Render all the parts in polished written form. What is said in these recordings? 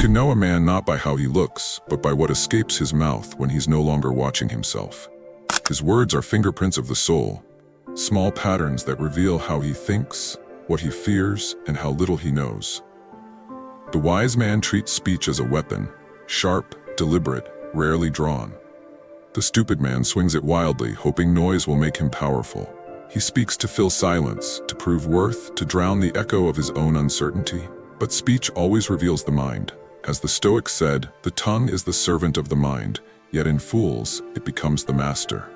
can know a man not by how he looks, but by what escapes his mouth when he's no longer watching himself. His words are fingerprints of the soul, small patterns that reveal how he thinks, what he fears, and how little he knows. The wise man treats speech as a weapon, sharp, deliberate, rarely drawn. The stupid man swings it wildly, hoping noise will make him powerful. He speaks to fill silence, to prove worth, to drown the echo of his own uncertainty. But speech always reveals the mind. As the Stoics said, the tongue is the servant of the mind, yet in fools, it becomes the master.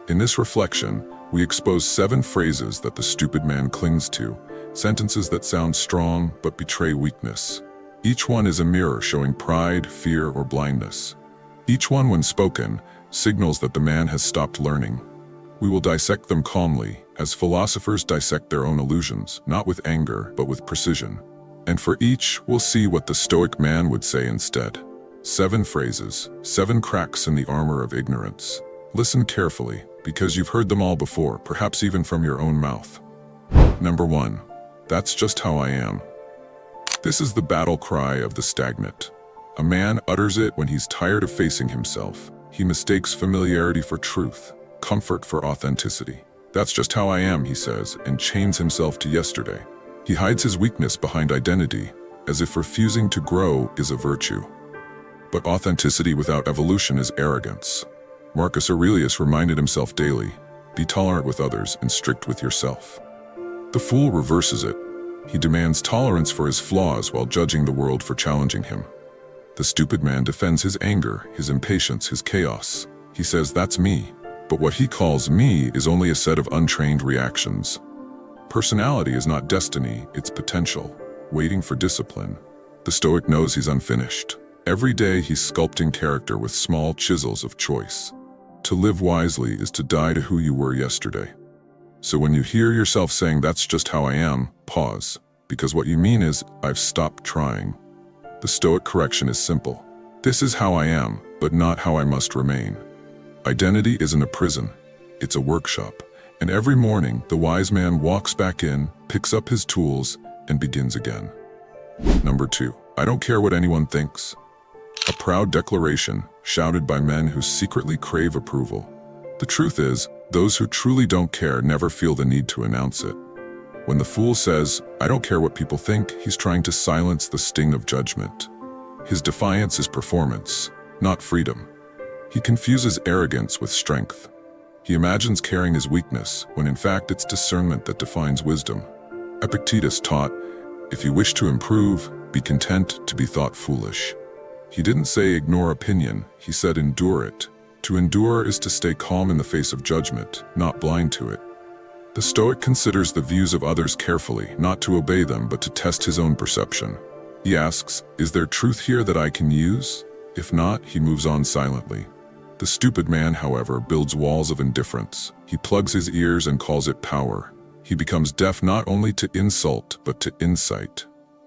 In this reflection, we expose 7 phrases that the stupid man clings to, sentences that sound strong but betray weakness. Each one is a mirror showing pride, fear, or blindness. Each one, when spoken, signals that the man has stopped learning. We will dissect them calmly, as philosophers dissect their own illusions, not with anger, but with precision. And for each, we'll see what the Stoic man would say instead. 7 phrases, 7 cracks in the armor of ignorance. Listen carefully, because you've heard them all before, perhaps even from your own mouth. Number 1. That's just how I am. This is the battle cry of the stagnant. A man utters it when he's tired of facing himself. He mistakes familiarity for truth, comfort for authenticity. That's just how I am, he says, and chains himself to yesterday. He hides his weakness behind identity, as if refusing to grow is a virtue. But authenticity without evolution is arrogance. Marcus Aurelius reminded himself daily, be tolerant with others and strict with yourself. The fool reverses it. He demands tolerance for his flaws while judging the world for challenging him. The stupid man defends his anger, his impatience, his chaos. He says, that's me. But what he calls me is only a set of untrained reactions. Personality is not destiny, it's potential, waiting for discipline. The Stoic knows he's unfinished. Every day he's sculpting character with small chisels of choice. To live wisely is to die to who you were yesterday. So when you hear yourself saying, that's just how I am, pause, because what you mean is, I've stopped trying. The Stoic correction is simple. This is how I am, but not how I must remain. Identity isn't a prison, it's a workshop. And every morning, the wise man walks back in, picks up his tools, and begins again. Number 2. I don't care what anyone thinks. A proud declaration, shouted by men who secretly crave approval. The truth is, those who truly don't care never feel the need to announce it. When the fool says, I don't care what people think, he's trying to silence the sting of judgment. His defiance is performance, not freedom. He confuses arrogance with strength. He imagines caring is weakness, when in fact it's discernment that defines wisdom. Epictetus taught, if you wish to improve, be content to be thought foolish. He didn't say ignore opinion, he said endure it. To endure is to stay calm in the face of judgment, not blind to it. The Stoic considers the views of others carefully, not to obey them but to test his own perception. He asks, is there truth here that I can use? If not, he moves on silently. The stupid man, however, builds walls of indifference. He plugs his ears and calls it power. He becomes deaf not only to insult, but to insight.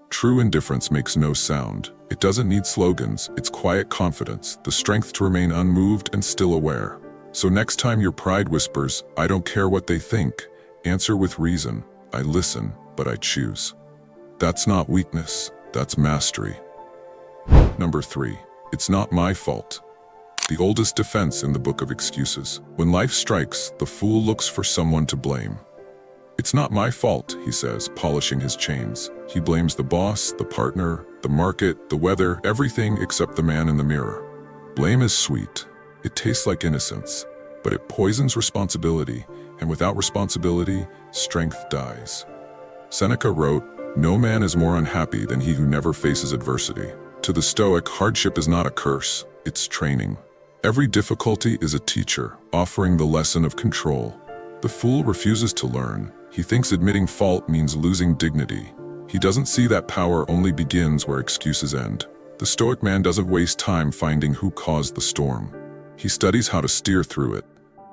True indifference makes no sound. It doesn't need slogans, it's quiet confidence, the strength to remain unmoved and still aware. So next time your pride whispers, I don't care what they think, answer with reason, I listen, but I choose. That's not weakness, that's mastery. Number 3. It's not my fault. The oldest defense in the Book of Excuses. When life strikes, the fool looks for someone to blame. It's not my fault, he says, polishing his chains. He blames the boss, the partner, the market, the weather, everything except the man in the mirror. Blame is sweet. It tastes like innocence, but it poisons responsibility, and without responsibility, strength dies. Seneca wrote, no man is more unhappy than he who never faces adversity. To the Stoic, hardship is not a curse, it's training. Every difficulty is a teacher, offering the lesson of control. The fool refuses to learn. He thinks admitting fault means losing dignity. He doesn't see that power only begins where excuses end. The Stoic man doesn't waste time finding who caused the storm. He studies how to steer through it.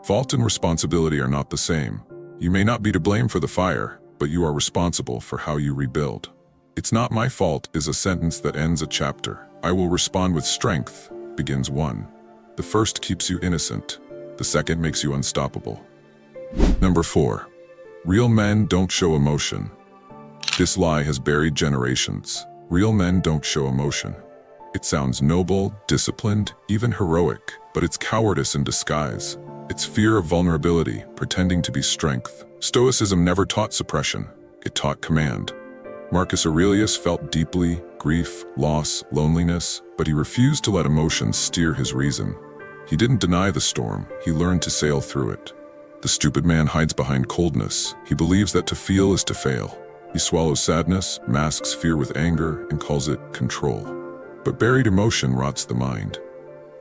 Fault and responsibility are not the same. You may not be to blame for the fire, but you are responsible for how you rebuild. It's not my fault is a sentence that ends a chapter. I will respond with strength begins one. The first keeps you innocent. The second makes you unstoppable. Number 4. Real men don't show emotion. This lie has buried generations. Real men don't show emotion. It sounds noble, disciplined, even heroic, but it's cowardice in disguise. It's fear of vulnerability, pretending to be strength. Stoicism never taught suppression. It taught command. Marcus Aurelius felt deeply grief, loss, loneliness, but he refused to let emotions steer his reason. He didn't deny the storm, he learned to sail through it. The stupid man hides behind coldness. He believes that to feel is to fail. He swallows sadness, masks fear with anger, and calls it control. But buried emotion rots the mind.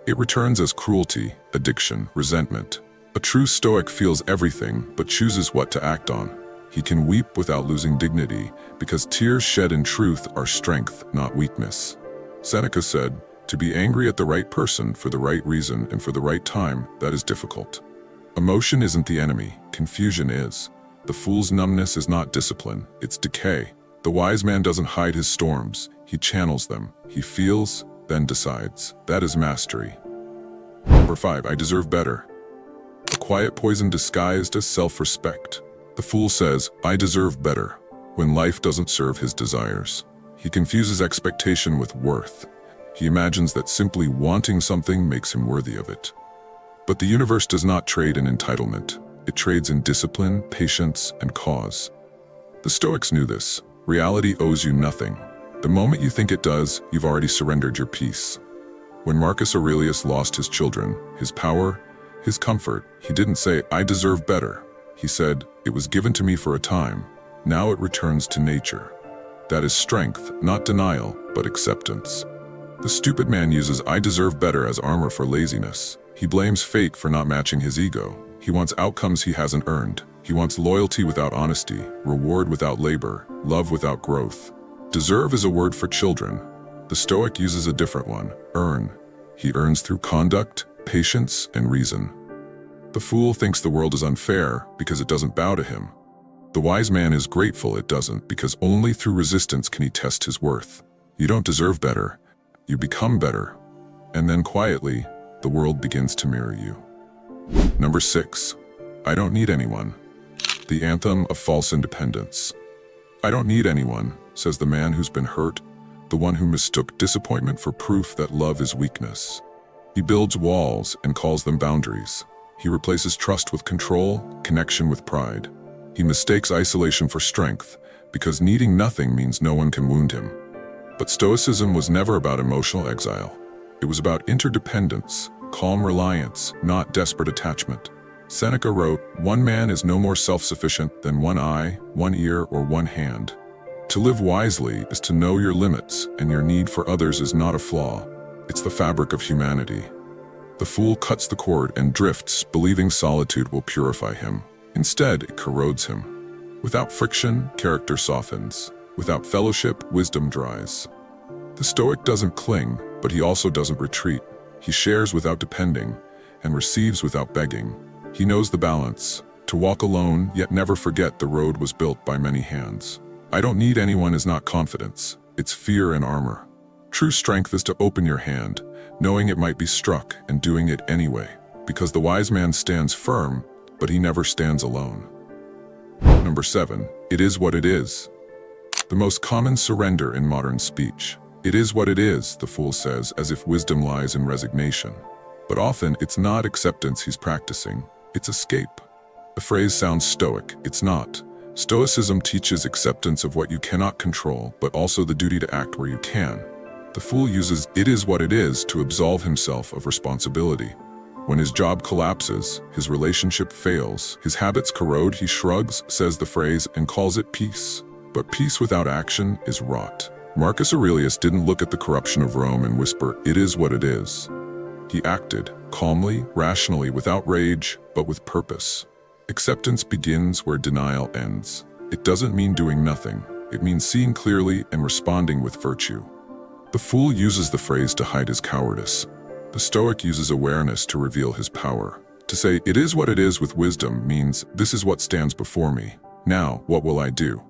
It returns as cruelty, addiction, resentment. A true Stoic feels everything, but chooses what to act on. He can weep without losing dignity, because tears shed in truth are strength, not weakness. Seneca said, "To be angry at the right person for the right reason and for the right time, that is difficult." Emotion isn't the enemy, confusion is. The fool's numbness is not discipline, it's decay. The wise man doesn't hide his storms, he channels them. He feels, then decides. That is mastery. Number 5, I deserve better. A quiet poison disguised as self-respect. The fool says, I deserve better, when life doesn't serve his desires. He confuses expectation with worth. He imagines that simply wanting something makes him worthy of it. But the universe does not trade in entitlement. It trades in discipline, patience, and cause. The Stoics knew this. Reality owes you nothing. The moment you think it does, you've already surrendered your peace. When Marcus Aurelius lost his children, his power, his comfort, he didn't say, I deserve better. He said, it was given to me for a time. Now it returns to nature. That is strength, not denial, but acceptance. The stupid man uses I deserve better as armor for laziness. He blames fate for not matching his ego. He wants outcomes he hasn't earned. He wants loyalty without honesty, reward without labor, love without growth. Deserve is a word for children. The Stoic uses a different one, earn. He earns through conduct, patience, and reason. The fool thinks the world is unfair because it doesn't bow to him. The wise man is grateful it doesn't, because only through resistance can he test his worth. You don't deserve better. You become better. And then quietly, the world begins to mirror you. Number 6, I don't need anyone. The anthem of false independence. I don't need anyone, says the man who's been hurt, the one who mistook disappointment for proof that love is weakness. He builds walls and calls them boundaries. He replaces trust with control, connection with pride. He mistakes isolation for strength, because needing nothing means no one can wound him. But Stoicism was never about emotional exile. It was about interdependence, calm reliance, not desperate attachment. Seneca wrote, one man is no more self-sufficient than one eye, one ear, or one hand. To live wisely is to know your limits, and your need for others is not a flaw. It's the fabric of humanity. The fool cuts the cord and drifts, believing solitude will purify him. Instead, it corrodes him. Without friction, character softens. Without fellowship, wisdom dries. The Stoic doesn't cling, but he also doesn't retreat. He shares without depending, and receives without begging. He knows the balance, to walk alone, yet never forget the road was built by many hands. I don't need anyone is not confidence, it's fear and armor. True strength is to open your hand, knowing it might be struck and doing it anyway, because the wise man stands firm, but he never stands alone. Number 7, it is what it is. The most common surrender in modern speech. It is what it is, the fool says, as if wisdom lies in resignation. But often it's not acceptance he's practicing, it's escape. The phrase sounds stoic, it's not. Stoicism teaches acceptance of what you cannot control, but also the duty to act where you can. The fool uses it is what it is to absolve himself of responsibility. When his job collapses, his relationship fails, his habits corrode, he shrugs, says the phrase, and calls it peace. But peace without action is rot. Marcus Aurelius didn't look at the corruption of Rome and whisper, it is what it is. He acted, calmly, rationally, without rage, but with purpose. Acceptance begins where denial ends. It doesn't mean doing nothing. It means seeing clearly and responding with virtue. The fool uses the phrase to hide his cowardice. The Stoic uses awareness to reveal his power. To say, it is what it is with wisdom means, this is what stands before me. Now, what will I do?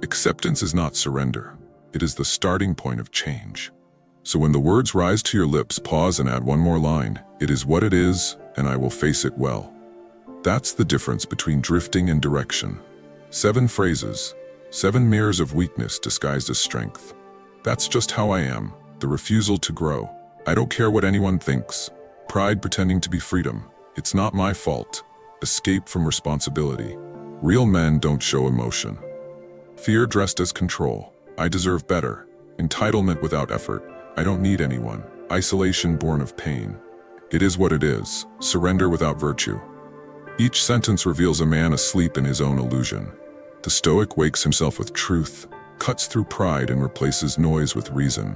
Acceptance is not surrender. It is the starting point of change. So when the words rise to your lips, pause and add one more line. It is what it is, and I will face it well. That's the difference between drifting and direction. 7 phrases, 7 mirrors of weakness disguised as strength. That's just how I am, the refusal to grow. I don't care what anyone thinks. Pride pretending to be freedom. It's not my fault. Escape from responsibility. Real men don't show emotion. Fear dressed as control. I deserve better. Entitlement without effort. I don't need anyone. Isolation born of pain. It is what it is. Surrender without virtue. Each sentence reveals a man asleep in his own illusion. The Stoic wakes himself with truth, cuts through pride and replaces noise with reason.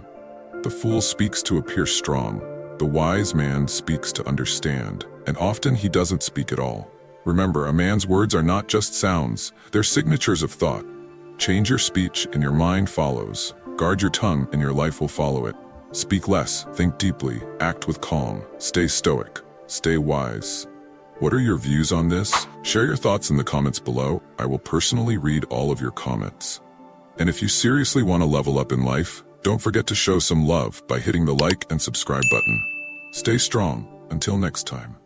The fool speaks to appear strong. The wise man speaks to understand, and often he doesn't speak at all. Remember, a man's words are not just sounds, they're signatures of thought. Change your speech and your mind follows. Guard your tongue and your life will follow it. Speak less, think deeply, act with calm. Stay stoic, stay wise. What are your views on this? Share your thoughts in the comments below. I will personally read all of your comments. And if you seriously want to level up in life, don't forget to show some love by hitting the like and subscribe button. Stay strong. Until next time.